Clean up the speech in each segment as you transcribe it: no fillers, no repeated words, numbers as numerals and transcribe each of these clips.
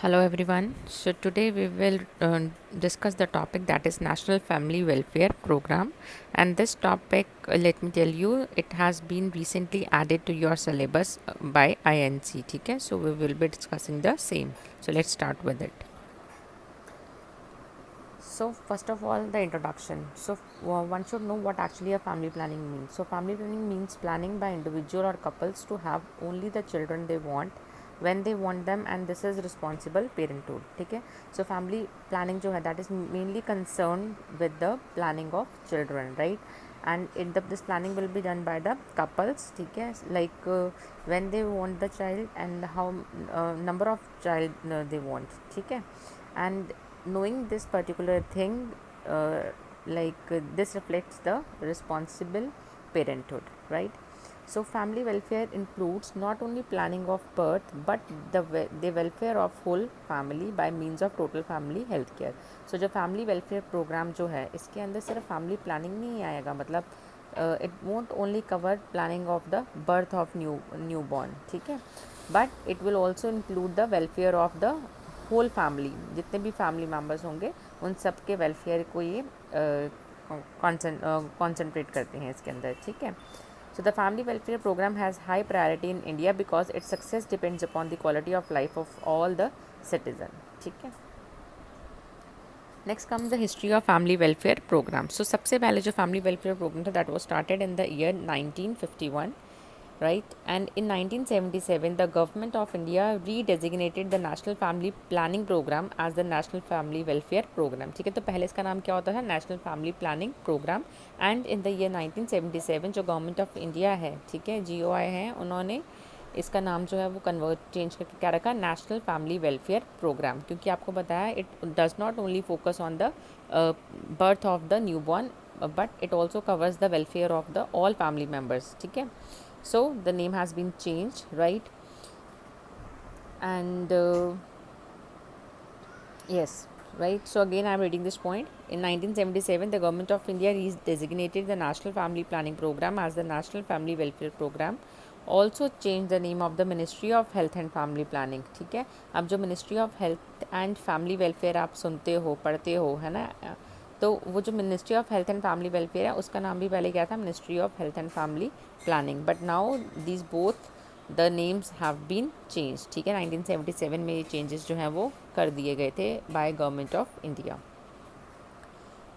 Hello everyone. So today we will discuss the topic that is National Family Welfare Program, and this topic, let me tell you, it has been recently added to your syllabus by INC. Okay, so we will be discussing the same. So let's start with it. So first of all, the introduction. So one should know what actually a family planning means. So family planning means planning by individual or couples to have only the children they want when they want them, and this is responsible parenthood. ठीक है. So family planning जो है, that is mainly concerned with the planning of children, right? And this planning will be done by the couples. ठीक है, like when they want the child and how number of child they want. ठीक है. And knowing this particular thing, this reflects the responsible parenthood, right? So family welfare includes not only planning of birth but the welfare of whole family by means of total family health care. So जो family welfare program जो है, इसके अंदर सिर्फ family planning नहीं आएगा, मतलब it won't only cover planning of the birth of newborn, ठीक है, but it will also include the welfare of the whole family, जितने भी फैमिली मेम्बर्स होंगे उन सब के वेलफेयर को ये कॉन्सेंट्रेट करते हैं इसके अंदर. ठीक है. So the family welfare programme has high priority in India because its success depends upon the quality of life of all the citizen. ठीक है. Next come the history of family welfare programme. So सबसे पहले जो family welfare programme था that was started in the year 1951, right? And in 1977 the government of India redesignated the National Family Planning Program as the National Family Welfare Program. ठीक है. तो पहले इसका नाम क्या होता था? National family planning programme. And in the year 1977 जो गवर्नमेंट ऑफ इंडिया है, ठीक है, GOI है, उन्होंने इसका नाम जो है वो चेंज करके क्या रखा? National family welfare programme. क्योंकि आपको बताया it does not only focus on the birth of the new born but it also covers the welfare of the all family members. ठीक है. So the name has been changed, right? And yes, right. So again I am reading this point. In 1977 the government of India designated the National Family Planning Program as the National Family Welfare Program. Also changed the name of the Ministry of Health and Family Planning. ठीक है. अब जो Ministry of Health and Family Welfare आप सुनते हो, पढ़ते हो, है ना, तो वो जो ministry of health and family welfare है उसका नाम भी पहले क्या था? Ministry of health and family planning. But now these both the names have been change. ठीक है. 1977 में ये चेंजेस जो हैं वो कर दिए गए थे by government of India.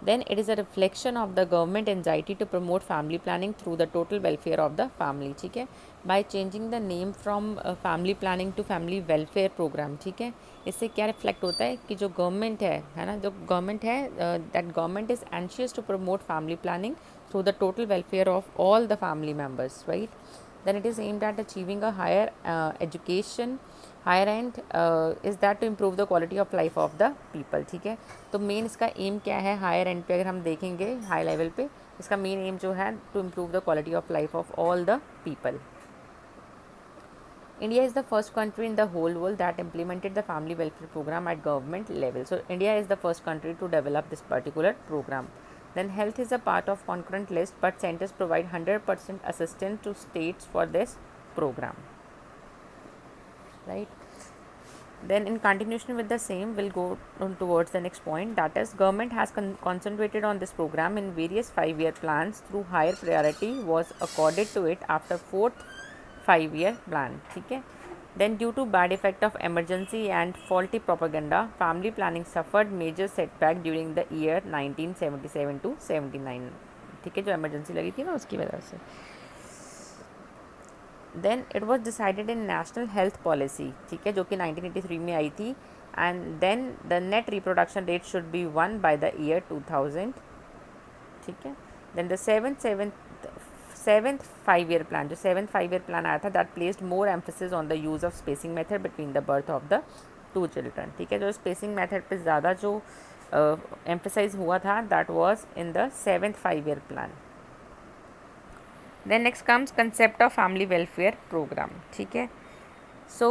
Then it is a reflection of the government anxiety to promote family planning through the total welfare of the family. ठीक है. By changing the name from family planning to family welfare program. ठीक है. इससे क्या reflect होता है कि जो गवर्नमेंट है ना, जो गवर्नमेंट है, that government is anxious to promote family planning through the total welfare of all the family members, right? Then it is aimed at achieving a higher education, higher end is that to improve the quality of life of the people. ठीक है. तो main इसका M क्या है? Higher and पे अगर हम देखेंगे, हाई लेवल पे इसका मेन एम जो है to improve the quality of life of all the people. India is the first country in the whole world that implemented the family welfare program at government level. So India is the first country to develop this particular program. Then health is a part of concurrent list, but centers provide 100% assistance to states for this program, right? Then in continuation with the same, we'll go on towards the next point, that is government has concentrated on this program in various 5-year plans through higher priority was accorded to it after 4th 5-year plan. ठीक है. Then due to bad effect of emergency and faulty propaganda, family planning suffered major setback during the year 1977 to 79. ठीक है. जो emergency लगी थी ना उसकी वजह से. Then it was decided in national health policy. ठीक है, जो कि 1983 में आई थी. And then the net reproduction rate should be 1 by the year 2000. ठीक है. Then the seventh 5-year plan, जो 7th 5-year plan आया था, that placed more emphasis on the use of spacing method between the birth of the 2 children. ठीक है. जो spacing method पे ज़्यादा जो emphasize हुआ था, that was in the 7th 5-year plan. Then next comes concept of family welfare program. ठीक है. So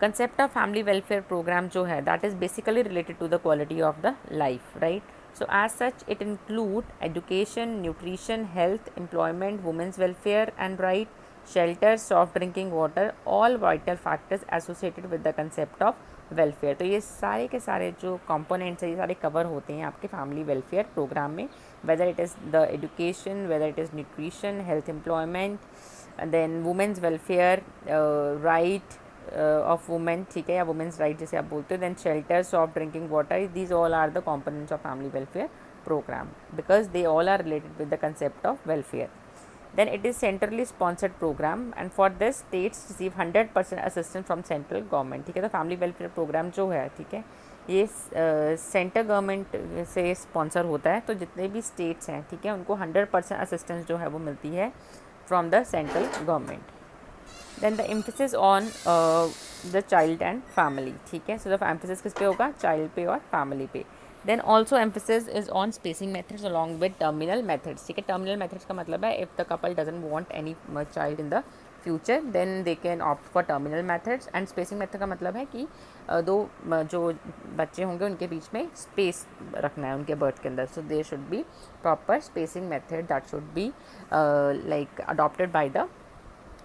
concept of family welfare program जो है, that is basically related to the quality of the life, right? So as such it include education, nutrition, health, employment, women's welfare and right, shelter, soft drinking water, all vital factors associated with the concept of welfare. तो ये सारे के सारे जो components हैं ये सारे cover होते हैं आपके फैमिली वेलफेयर प्रोग्राम में, whether it is the education, whether it is nutrition, health, employment, then women's welfare, right of women, ठीक है, या वुमेंस राइट जिसे आप बोलते हो, then shelter, soft drinking water, these all are the components of family welfare program because they all are related with the concept of welfare. Then it is centrally sponsored program and for this states receive 100% assistance from central government, ठीक है। तो family welfare programme जो है, ठीक है, ये central government से sponsor होता है। तो जितने भी स्टेट्स हैं, ठीक है, उनको 100% असिस्टेंस जो है वो मिलती है from the central government. Then the emphasis on the child and family, ठीक है। सो द एम्फेसिस किस पे होगा? चाइल्ड पे और फैमिली पे। Then also emphasis is on spacing methods along with terminal methods, ठीक है। टर्मिनल मेथड्स का मतलब है if the couple doesn't want any child in the future then they can opt for terminal methods. And spacing method का मतलब है कि दो जो बच्चे होंगे उनके बीच में स्पेस रखना है उनके बर्थ के अंदर। So there should be proper spacing method that should be like adopted by the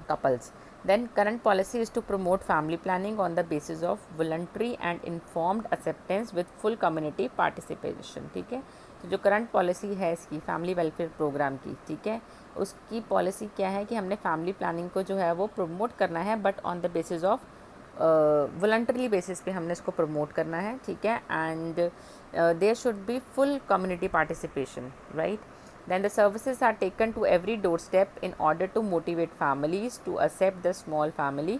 couples. Then current policy is to promote family planning on the basis of voluntary and informed acceptance with full community participation, ठीक है। तो जो current policy है इसकी family welfare programme की, ठीक है, उसकी पॉलिसी क्या है कि हमने फैमिली प्लानिंग को जो है वो प्रमोट करना है but on the basis of voluntary basis पे हमने इसको प्रमोट करना है, ठीक है। And there should be full community participation, right. Then the services are taken to every doorstep in order to motivate families to accept the small family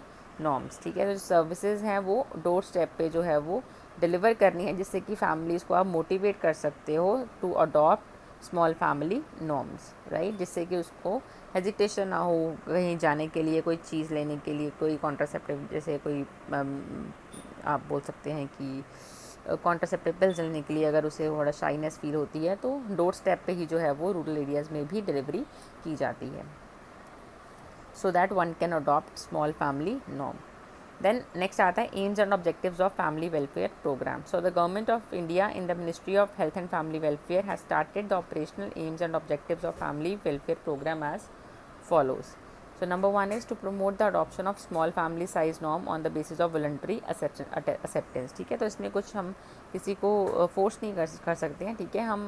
norms, ठीक है। तो जो सर्विसेज हैं वो डोर स्टेप पे जो है वो डिलीवर करनी है जिससे कि फैमिलीज़ को आप मोटिवेट कर सकते हो to adopt small family norms, right, जिससे कि उसको हेजिटेशन ना हो कहीं जाने के लिए, कोई चीज़ लेने के लिए, कोई कॉन्ट्रासेप्टिव जैसे कोई आप बोल सकते हैं कि कॉन्ट्रासेप्टिव पिल्स लेने के लिए अगर उसे थोड़ा शाइनेस फील होती है तो डोर स्टेप पे ही जो है वो रूरल एरियाज़ में भी डिलीवरी की जाती है, so that one can adopt small family norm. Then next आता है aims and objectives of family welfare programme. So the government of India in the ministry of health and family welfare has started the operational aims and objectives of family welfare programme as follows. So number one is to promote the adoption of small family size norm on the basis of voluntary acceptance, ठीक है। तो इसमें कुछ हम किसी को force नहीं कर सकते हैं, ठीक है। हम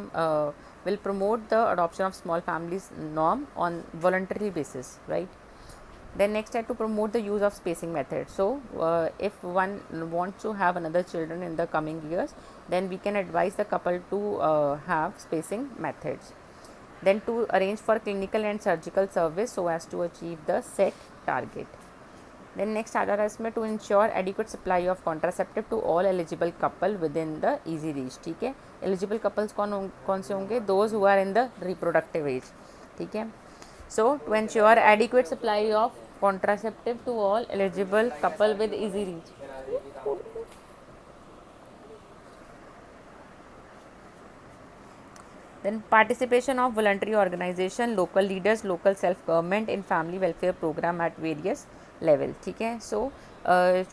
will promote the adoption of small family norm on voluntary basis, right. Then next है to promote the use of spacing method. So if one wants to have another children in the coming years, then we can advise the couple to have spacing methods. Then to arrange for clinical and surgical service so as to achieve the set target. Then next आता है इसमें to ensure adequate supply of contraceptive to all eligible couple within the easy reach, ठीक है। eligible couples कौन से होंगे? those who are in the reproductive age, ठीक है। so to ensure adequate supply of contraceptive to all eligible couple with easy reach. Then participation of voluntary organization, local leaders, local self government in family welfare program at various level, ठीक है। so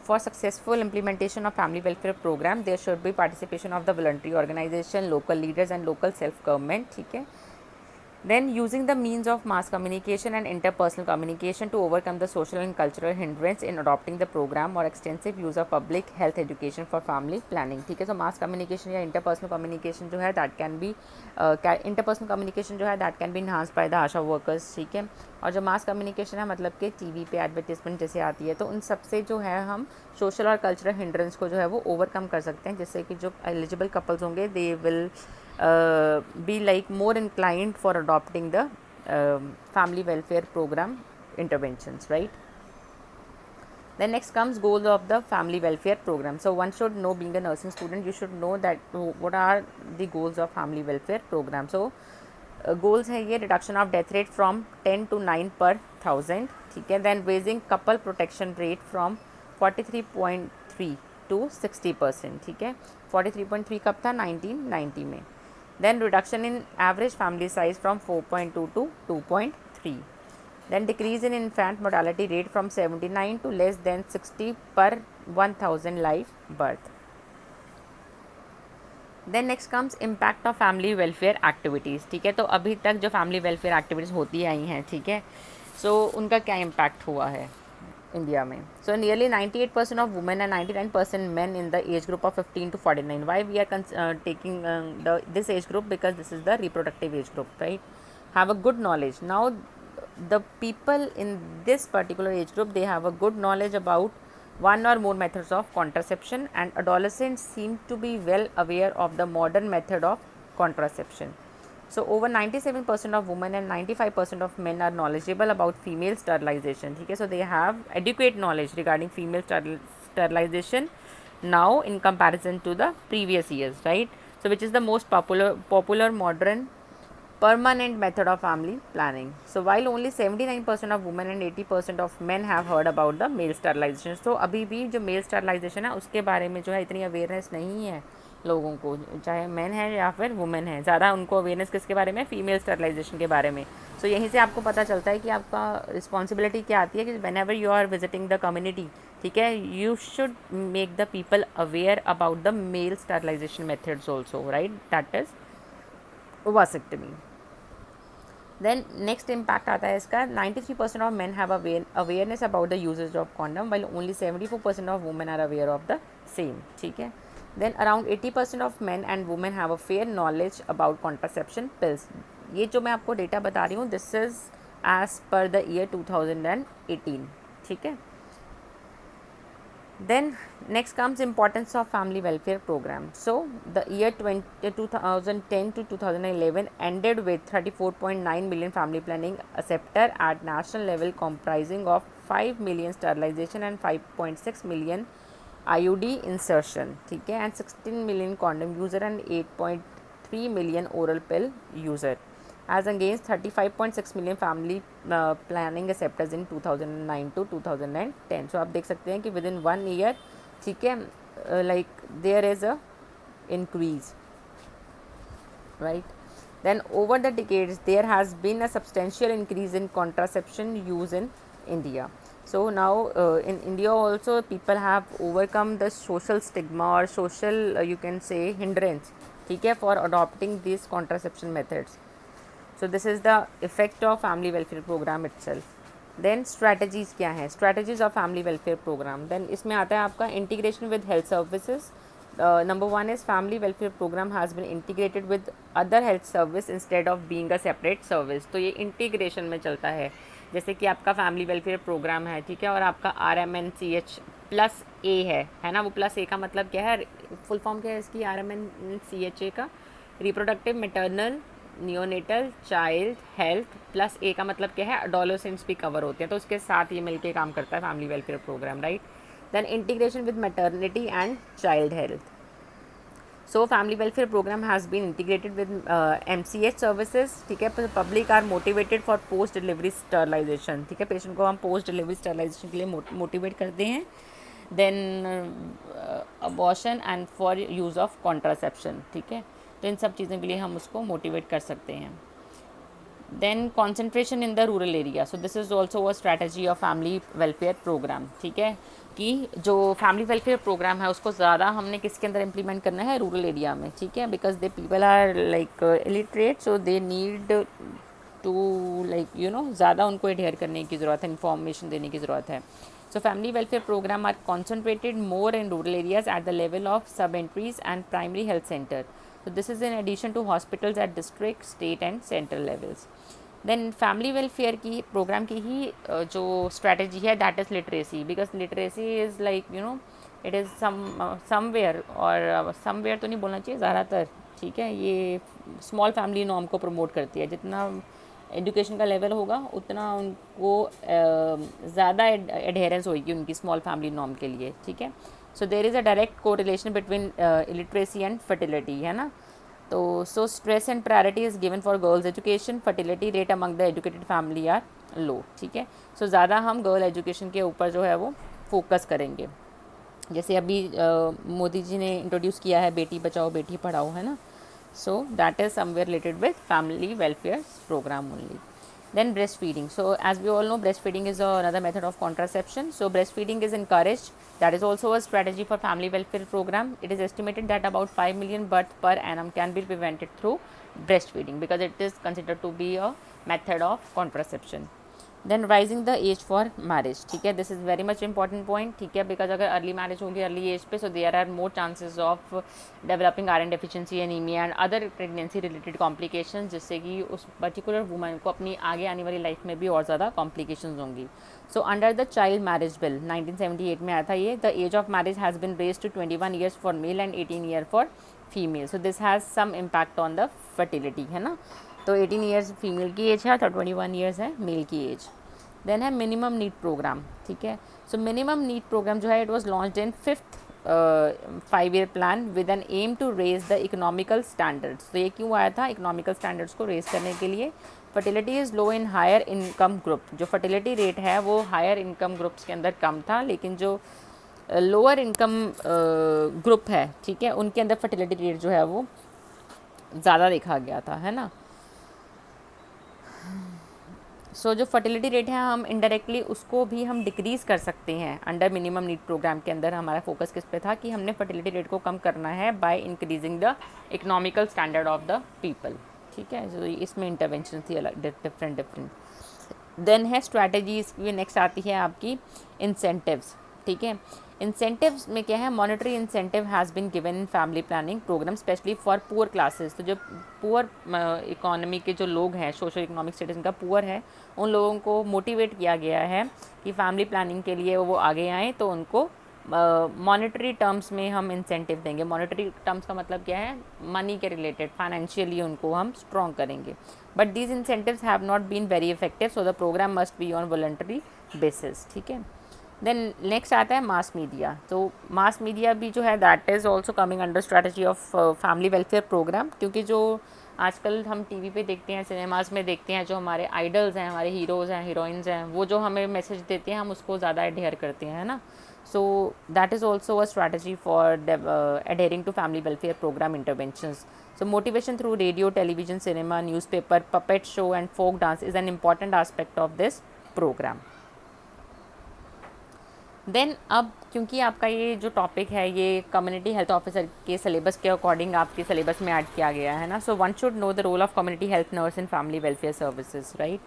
for successful implementation of family welfare program there should be participation of the voluntary organization, local leaders and local self government, ठीक है। Then using the means of mass communication and interpersonal communication to overcome the social and cultural hindrance in adopting the program or extensive use of public health education for family planning, ठीक है। so mass communication या interpersonal communication जो है that can be interpersonal communication जो है that can be enhanced by the Asha workers, ठीक है। और जो मास कम्युनिकेशन है मतलब कि टीवी पे एडवर्टीजमेंट जैसे आती है तो उन सब से जो है हम सोशल और कल्चरल हिंड्रेंस को जो है वो ओवरकम कर सकते हैं, जिससे कि जो एलिजिबल कपल्स होंगे they will be like more inclined for adopting the family welfare program interventions, right. Then next comes goals of the family welfare program. So one should know, being a nursing student you should know that what are the goals of family welfare program. So goals है ये reduction of death rate from 10 to 9 per 1000, ठीक है। then raising couple protection rate from 43.3 to 60%, ठीक है। 43.3 कब था? 1990 में। then reduction in average family size from 4.2 to 2.3, then decrease in infant mortality rate from 79 to less than 60 per 1000 live birth. then next comes impact of family welfare activities, ठीक है। तो अभी तक जो family welfare activities होती आई हैं, ठीक है, so उनका क्या impact हुआ है इंडिया में. So nearly 98% of women and 99% men in the age group of 15 to 49. Why we are taking this age group? Because this is the reproductive age group, right? Have a good knowledge. Now the people in this particular age group, they have a good knowledge about one or more methods of contraception, and adolescents seem to be well aware of the modern method of contraception. So over 97% of women and 95% of men are knowledgeable about female sterilization. ठीक है, so they have adequate knowledge regarding female sterilization now in comparison to the previous years, right? So which is the most popular modern permanent method of family planning. So while only 79% of women and 80% of men have heard about the male sterilization. So अभी भी जो male sterilization है उसके बारे में जो है इतनी awareness नहीं है लोगों को, चाहे मैन है या फिर वुमेन है. ज़्यादा उनको अवेयरनेस किसके बारे में, फीमेल स्टरलाइजेशन के बारे में. सो यहीं से आपको पता चलता है कि आपका रिस्पॉन्सिबिलिटी क्या आती है कि whenever you are visiting the community, ठीक है, you should make the people aware about the male sterilization methods also, right. That is vasectomy. Then next impact आता है इसका, 93% of man have awareness about the uses of condom, while only 74% of women are aware of the same. ठीक है. Then around 80% of men and women have a fair knowledge about contraception pills. ये जो मैं आपको data बता रही हूँ, this is as per the year 2018. ठीक है. Then next comes importance of family welfare program. So the year 2010 to 2011 ended with 34.9 million family planning acceptor at national level, comprising of 5 million sterilization and 5.6 million IUD insertion, ठीक है, and 16 million condom user and 8.3 million oral pill user, as against 35.6 million family planning acceptors in 2009 to 2010. So आप देख सकते हैं कि within 1 year, ठीक है, like there is a increase, right. Then over the decades there has been a substantial increase in contraception use in India. So now in India also people have overcome the social stigma or social you can say hindrance, ठीक है, for adopting these contraception methods. So this is the effect of family welfare program itself. Then strategies क्या हैं, strategies of family welfare program. Then इसमें आता है आपका integration with health services. Number one is family welfare program has been integrated with other health service instead of being a separate service. तो ये integration में चलता है. जैसे कि आपका फैमिली वेलफेयर प्रोग्राम है, ठीक है, और आपका RMNCH+A है ना. वो प्लस ए का मतलब क्या है, फुल फॉर्म क्या है इसकी, RMNCHA का reproductive maternal neonatal child health, plus A का मतलब क्या है, एडोलेसेंट्स भी कवर होते हैं. तो उसके साथ ये मिलके काम करता है family welfare programme, right. Then integration with maternity and child health. So family welfare program has been integrated with MCH services, ठीक है. Public are motivated for post delivery sterilization, ठीक है, पेशेंट को हम पोस्ट डिलीवरी स्टरलाइजेशन के लिए motivate करते हैं. Then abortion and for use of contraception, ठीक है. तो इन सब चीज़ों के लिए हम उसको मोटिवेट कर सकते हैं. Then concentration in the rural area. So this is also a strategy of family welfare programme, ठीक है, कि जो फैमिली वेलफेयर प्रोग्राम है उसको ज़्यादा हमने किसके अंदर इम्प्लीमेंट करना है, रूरल एरिया में, ठीक है, because the people are like illiterate, so they need to like you know ज़्यादा उनको एडहेयर करने की ज़रूरत है, इन्फॉर्मेशन देने की ज़रूरत है. So family welfare programme are concentrated more in rural areas at the level of sub entries and primary health centre. So this is in addition to hospitals at district, state and central levels. Then family welfare की program की ही जो strategy है, that is literacy, because literacy is like you know it is somewhere और somewhere तो नहीं बोलना चाहिए, ज़्यादातर, ठीक है, ये small family norm को promote करती है. जितना एजुकेशन का लेवल होगा उतना उनको ज़्यादा एडहेरेंस होगी उनकी स्मॉल फैमिली नॉर्म के लिए, ठीक है. So there is a direct correlation between illiteracy and fertility, है ना. तो so stress and priority is given for girls education. Fertility rate among the educated family are low, ठीक है. सो ज़्यादा हम गर्ल एजुकेशन के ऊपर जो है वो फोकस करेंगे. जैसे अभी मोदी जी ने इंट्रोड्यूस किया है बेटी बचाओ बेटी पढ़ाओ, है ना. So that is somewhere related with family welfare program only. Then breastfeeding. So as we all know, breastfeeding is another method of contraception. So breastfeeding is encouraged. That is also a strategy for family welfare program. It is estimated that about 5 million births per annum can be prevented through breastfeeding because it is considered to be a method of contraception. Then raising the age for marriage, ठीक है, this is very much important point, ठीक है, because अगर early marriage होगी early age पे, so there are more chances of developing iron deficiency, anaemia and other pregnancy related complications, जिससे कि उस पर्टिकुलर वुमन को अपनी आगे आने वाली लाइफ में भी और ज़्यादा कॉम्प्लिकेशंस होंगी। So under the child marriage bill 1978 में आया था ये, the age of marriage has been raise to 21 years for male and 18 year for female, so this has some impact on the fertility, है ना। तो 18 ईयर्स फीमेल की as है, तो 21 ईयर्स है मेल की एज। देन है मिनिमम नीड प्रोग्राम, ठीक है, सो मिनिमम नीड प्रोग्राम जो है it was launched in 5th 5-year plan with an aim to raise the economical standards. तो ये क्यों आया था, इकोनॉमिकल स्टैंडर्ड्स को रेज करने के लिए। Fertility is low in higher income group, जो फर्टिलिटी रेट है वो हायर इनकम ग्रुप्स के अंदर कम था, लेकिन जो लोअर इनकम ग्रुप है, ठीक है, उनके अंदर फर्टिलिटी रेट जो है वो ज़्यादा देखा गया था, है ना। सो जो फर्टिलिटी रेट है हम इनडायरेक्टली उसको भी हम डिक्रीज़ कर सकते हैं। अंडर मिनिमम नीड प्रोग्राम के अंदर हमारा फोकस किस पे था कि हमने फर्टिलिटी रेट को कम करना है by increasing the economical standard of the people, ठीक है। जो इसमें इंटरवेंशन थी अलग डिफरेंट। देन है स्ट्रैटेजीज, ये नेक्स्ट आती है आपकी इंसेंटिव्स, ठीक है। इंसेंटिव्स में क्या है, monetary incentive has been given in family planning programme specially for poor classes. तो जो पुअर इकोनॉमी के जो लोग हैं, सोशल इकोनॉमिक स्टेटस का पुअर है, उन लोगों को मोटिवेट किया गया है कि फैमिली प्लानिंग के लिए वो आगे आएँ, तो उनको मॉनेटरी टर्म्स में हम इंसेंटिव देंगे। मॉनेटरी टर्म्स का मतलब क्या है, मनी के रिलेटेड, फाइनेंशियली उनको हम स्ट्रॉन्ग करेंगे। But these incentives have not been very effective, so the programme must be on voluntary basis, ठीक है। देन नेक्स्ट आता है मास मीडिया। तो मास मीडिया भी जो है that is also coming under strategy of family welfare programme, क्योंकि जो आजकल हम टीवी पे देखते हैं, सिनेमाज में देखते हैं, जो हमारे आइडल्स हैं, हमारे हीरोज़ हैं, हीरोइंस हैं, वो जो हमें मैसेज देते हैं हम उसको ज़्यादा एडहेयर करते हैं, है ना। So that is also a strategy for adhering to family welfare programme interventions. So motivation through radio, television, cinema, newspaper, puppet show and folk dance is an important aspect of this program. Then अब क्योंकि आपका ये जो topic है ये community health officer के syllabus के according आपके सिलेबस में ऐड किया गया है ना, so one should know the role of community health nurse in family welfare services, right.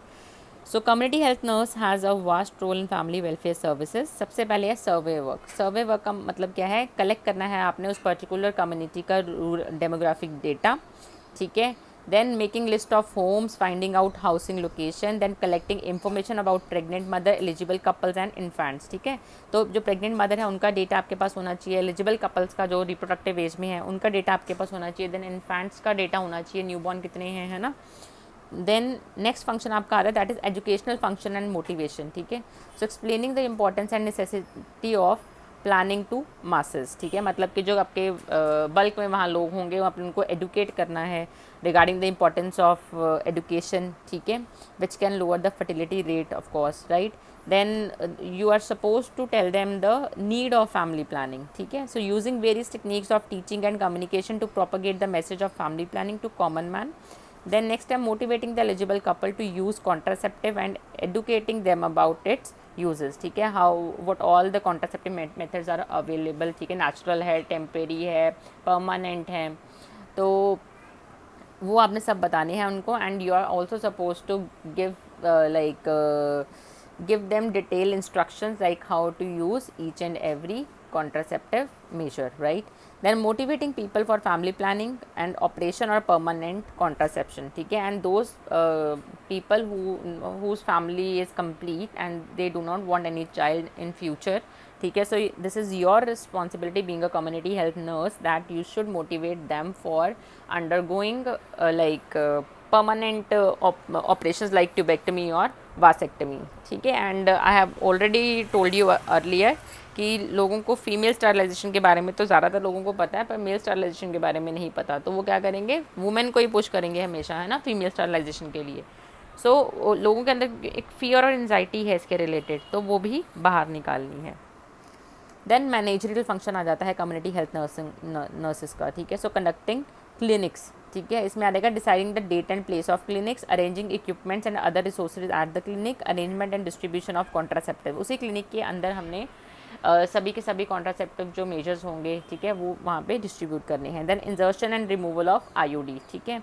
So community health nurse has a vast role in family welfare services. सबसे पहले है सर्वे वर्क। सर्वे work का मतलब क्या है, कलेक्ट करना है आपने उस पर्टिकुलर कम्युनिटी का डेमोग्राफिक डेटा, ठीक है। then making list of homes, finding out housing location, then collecting information about pregnant mother, eligible couples and infants, ठीक है। तो जो प्रेग्नेंट मदर है उनका डेटा आपके पास होना चाहिए, एलिजिबल कपल्स का जो रिप्रोडक्टिव एज में है उनका डेटा आपके पास होना चाहिए, देन इन्फेंट्स का डेटा होना चाहिए, न्यूबॉर्न कितने हैं, है ना। देन नेक्स्ट फंक्शन आपका आ रहा है that is educational function and motivation, ठीक है। So explaining the importance and necessity of planning to masses, ठीक है, मतलब कि जो आपके बल्क में वहाँ लोग होंगे अपने उनको एडुकेट करना है regarding the importance of education, ठीक है, which can lower the fertility rate of course, right. then you are supposed to tell them the need of family planning, ठीक है। so using various techniques of teaching and communication to propagate the message of family planning to common man. then next time motivating the eligible couple to use contraceptive and educating them about its uses, ठीक है, how what all the contraceptive methods are available, ठीक है, natural है, temporary है, permanent है, तो वो आपने सब बताने हैं उनको। And you are also suppose to give give them detailed instructions like how to use each and every contraceptive measure, right. then motivating people for family planning and operation or permanent contraception, ठीक है, and those people whose family is complete and they do not want any child in future, ठीक है। so this is your responsibility being a community health nurse that you should motivate them for undergoing permanent operations like tubectomy or vasectomy, ठीक है। And I have already told you earlier कि लोगों को female sterilization के बारे में तो ज़्यादातर लोगों को पता है, पर मेल स्टरलाइजेशन के बारे में नहीं पता, तो वो क्या करेंगे, वुमेन को ही पुश करेंगे हमेशा, है ना, फीमेल स्टरलाइजेशन के लिए। सो लोगों के अंदर एक फियर और एंजाइटी है इसके रिलेटेड, तो वो भी बाहर निकालनी है। देन मैनेजरियल फंक्शन आ जाता है कम्युनिटी हेल्थ नर्सेस का, ठीक है। सो कंडक्टिंग क्लिनिक्स, ठीक है, इसमें आ जाएगा deciding the date and place of clinics, arranging equipments and other resources at the clinic, arrangement and distribution of contraceptive. उसी क्लिनिक के अंदर हमने सभी के सभी कॉन्ट्रासेप्टिव जो मेजर्स होंगे, ठीक है, वो वहाँ पे डिस्ट्रीब्यूट करने हैं। Then insertion and removal of IUD, ठीक है।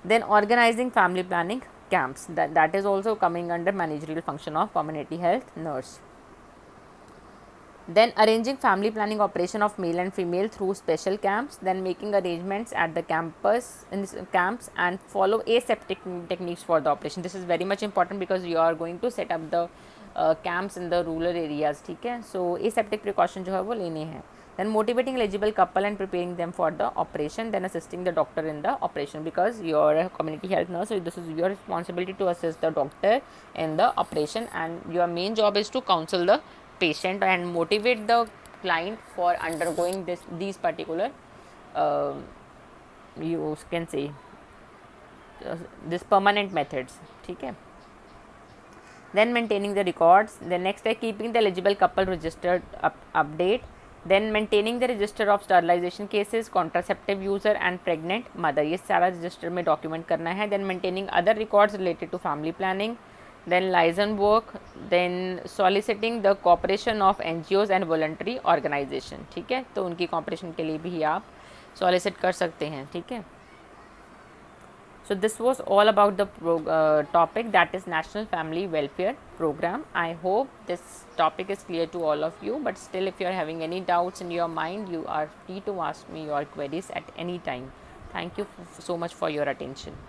Then organising family planning camps. That is also coming under managerial function of community health nurse. Then arranging family planning operation of male and female through special camps, then making arrangements at the campus in camps and follow aseptic techniques for the operation. This is very much important because you are going to set up the camps in the rural areas, ठीक है. So aseptic precaution जो है वो लेने हैं. Then motivating eligible couple and preparing them for the operation, then assisting the doctor in the operation, because you are a community health nurse, so this is your responsibility to assist the doctor in the operation, and your main job is to counsel the patient and motivate the client for undergoing these particular you can say this permanent methods, ठीक है. Then maintaining the records. The next है keeping the eligible couple registered update. Then maintaining the register of sterilization cases, contraceptive user and pregnant mother. ये सारा register में document करना है. Then maintaining other records related to family planning. Then liaison work. Then soliciting the cooperation of NGOs and voluntary organization. ठीक है, तो उनकी cooperation के लिए भी आप solicit कर सकते हैं, ठीक है. So this was all about the topic, that is National Family Welfare Program. I hope this topic is clear to all of you, but still if you are having any doubts in your mind, you are free to ask me your queries at any time. Thank you so much for your attention.